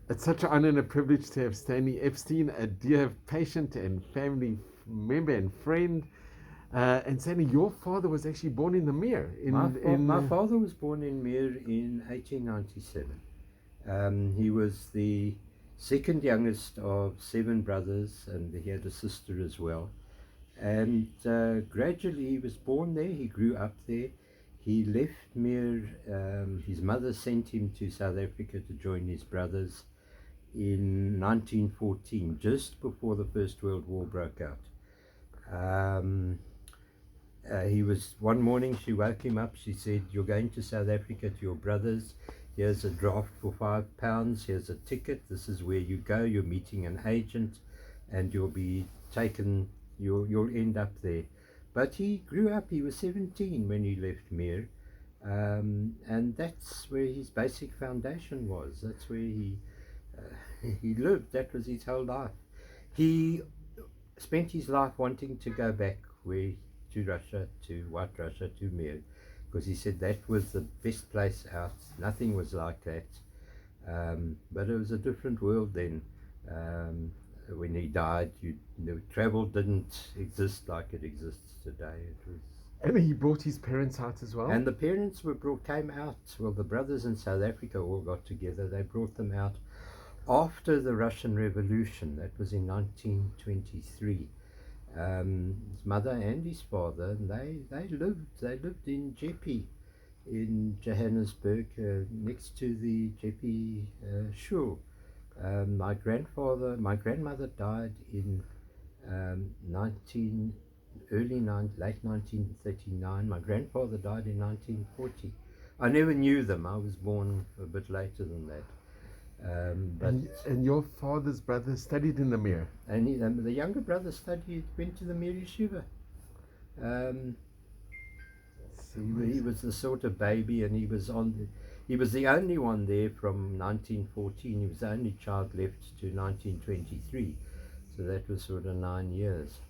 It's such an honor and a privilege to have Stanley Epstein, a dear patient and family member and friend. And Stanley, your father was actually born in the Mere. My father was born in Meer in 1897. He was the second youngest of seven brothers, and he had a sister as well. And gradually he was born there, he grew up there. He left Meer, his mother sent him to South Africa to join his brothers in 1914, just before the First World War broke out. Um, he was one morning. She woke him up. She said, "You're going to South Africa to your brothers. Here's a draft for £5. Here's a ticket. This is where you go. You're meeting an agent, and you'll be taken. You'll end up there." But he grew up. He was 17 when he left Meer, and that's where his basic foundation was. That's where he lived. That was his whole life. He spent his life wanting to go back where to Russia, to White Russia, to Mir, because he said that was the best place out. Nothing was like that. But it was a different world then. When he died, travel didn't exist like it exists today. It was. And he brought his parents out as well. And the parents came out. Well, the brothers in South Africa all got together. They brought them out after the Russian Revolution. That was in 1923. His mother and his father, they lived in Jeppe in Johannesburg, next to the Jeppe shul. My grandmother died in late 1939. My grandfather died in 1940. I never knew them. I was born a bit later than that. And your father's brother studied in the Mere. And the younger brother went to the Mir Yeshiva. He was the sort of baby, and he was the only one there from 1914. He was the only child left to 1923, so that was sort of 9 years.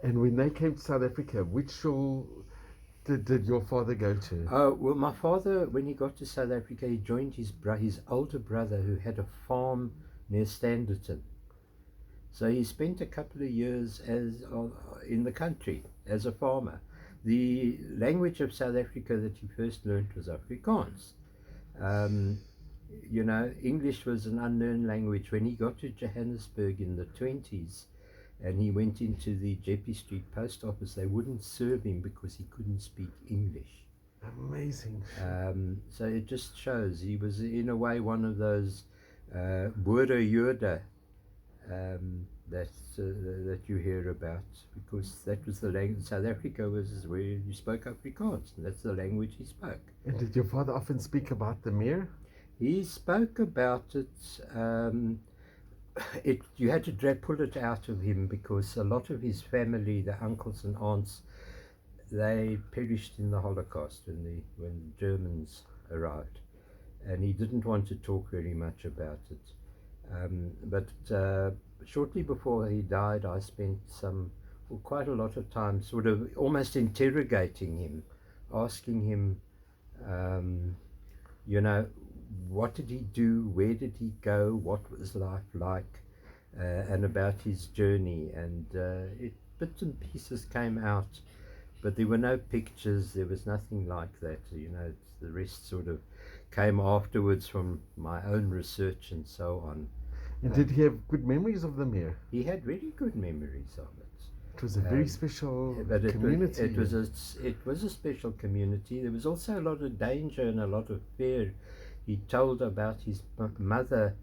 And when they came to South Africa, which shul did your father go to? Well, my father, when he got to South Africa, he joined his older brother, who had a farm near Standerton. So he spent a couple of years in the country as a farmer. The language of South Africa that he first learned was Afrikaans. English was an unknown language. When he got to Johannesburg in the 20s, and he went into the Jeppe Street post office, they wouldn't serve him because he couldn't speak English. Amazing. So it just shows he was, in a way, one of those Boere Jode that you hear about, because that was the language. South Africa was where you spoke Afrikaans, and that's the language he spoke. And did your father often speak about the Mere? He spoke about it. You had to pull it out of him, because a lot of his family, the uncles and aunts, they perished in the Holocaust when the Germans arrived, and he didn't want to talk very much about it. But shortly before he died, I spent quite a lot of time sort of almost interrogating him, asking him, what did he do, where did he go, what was life like, and about his journey. And bits and pieces came out, but there were no pictures, there was nothing like that. The rest sort of came afterwards from my own research and so on. And did he have good memories of the Mere? He had really good memories of it. It was a very special community. It was a special community. There was also a lot of danger and a lot of fear. He told about his mother.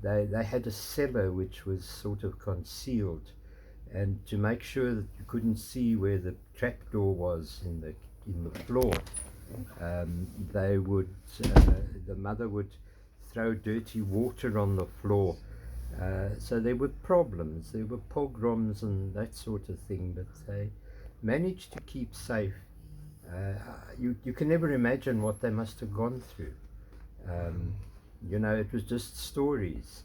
They had a cellar which was sort of concealed, and to make sure that you couldn't see where the trapdoor was in the floor, the mother would throw dirty water on the floor. So there were problems, there were pogroms and that sort of thing, but they managed to keep safe. You can never imagine what they must have gone through. It was just stories,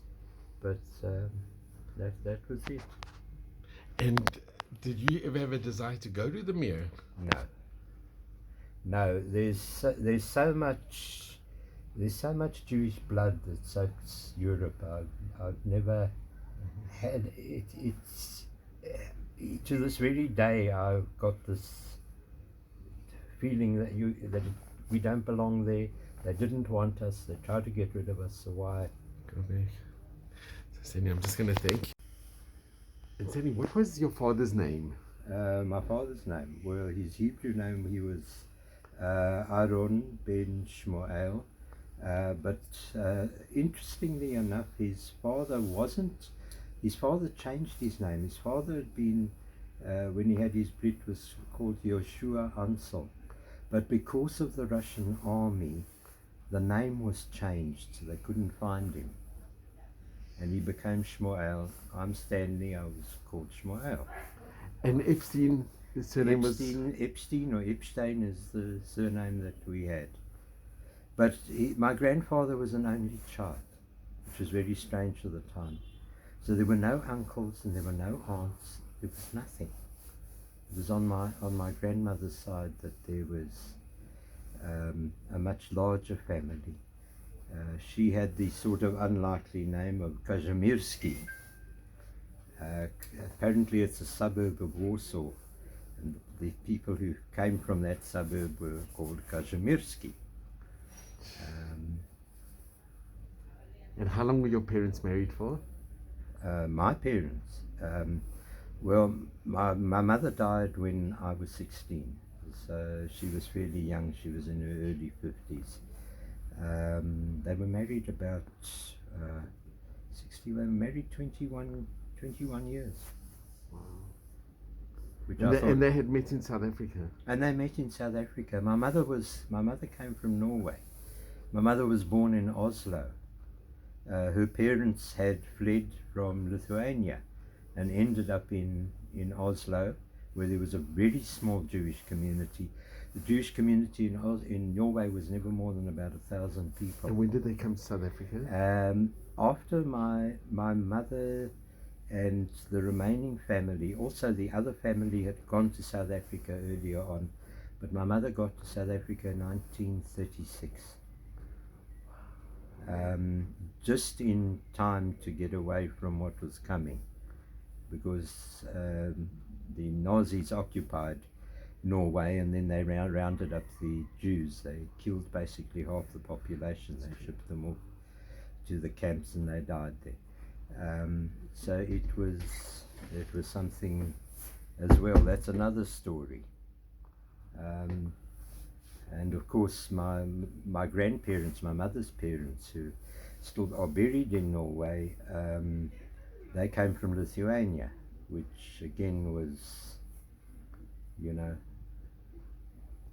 but that was it. And did you ever have a desire to go to the Mere? No. There's so much There's so much Jewish blood that soaks Europe. I've never had it. It's to this very day I've got this feeling that we don't belong there. They didn't want us. They tried to get rid of us. So why? Go back. So, Stanley, I'm just going to thank you. And Stanley, what was your father's name? My father's name. Well, his Hebrew name, he was Aaron ben Shmuel. But interestingly enough, his father wasn't. His father changed his name. His father had been, when he had his Brit, was called Yoshua Ansel. But because of the Russian army, the name was changed, so they couldn't find him. And he became Shmuel. I'm Stanley, I was called Shmuel. And Epstein, his surname Epstein or Epstein is the surname that we had. But my grandfather was an only child, which was very strange at the time. So there were no uncles and there were no aunts. There was nothing. It was on my grandmother's side that there was a much larger family. She had the sort of unlikely name of Kazimierski. Apparently it's a suburb of Warsaw, and the people who came from that suburb were called Kazimierski. And how long were your parents married for? My parents, well, my mother died when I was 16, so she was fairly young. She was in her early 50s. They were married about 60. They were married 21 years. Wow. Which And they had met in South Africa. And they met in South Africa. My mother came from Norway. My mother was born in Oslo. Her parents had fled from Lithuania and ended up in Oslo, where there was a very small Jewish community. The Jewish community in Norway was never more than about 1,000 people. And when did they come to South Africa? After my mother and the remaining family, also the other family had gone to South Africa earlier on, but my mother got to South Africa in 1936. Just in time to get away from what was coming, because the Nazis occupied Norway, and then they rounded up the Jews. They killed basically half the population. They shipped them off to the camps and they died there. So it was something as well. That's another story. And of course my grandparents, my mother's parents, who still are buried in Norway, they came from Lithuania, which again was, you know.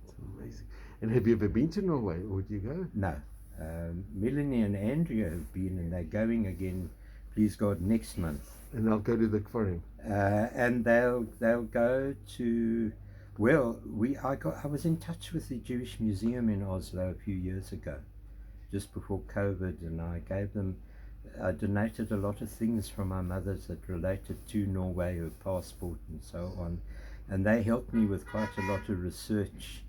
It's amazing. And have you ever been to Norway, or would you go? No. Melanie and Andrea have been, and they're going again, please God, next month. And they'll go to the forum. And they'll go to, well, I was in touch with the Jewish Museum in Oslo a few years ago, just before COVID, and I donated a lot of things from my mother's that related to Norway, her passport and so on, and they helped me with quite a lot of research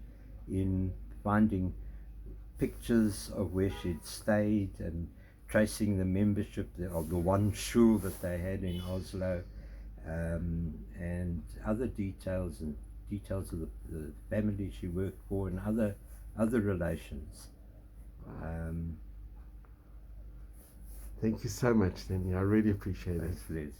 in finding pictures of where she'd stayed and tracing the membership of the one shul that they had in Oslo, and other details of the family she worked for and other relations. Thank you so much, Stanley. I really appreciate it. Thanks, Les.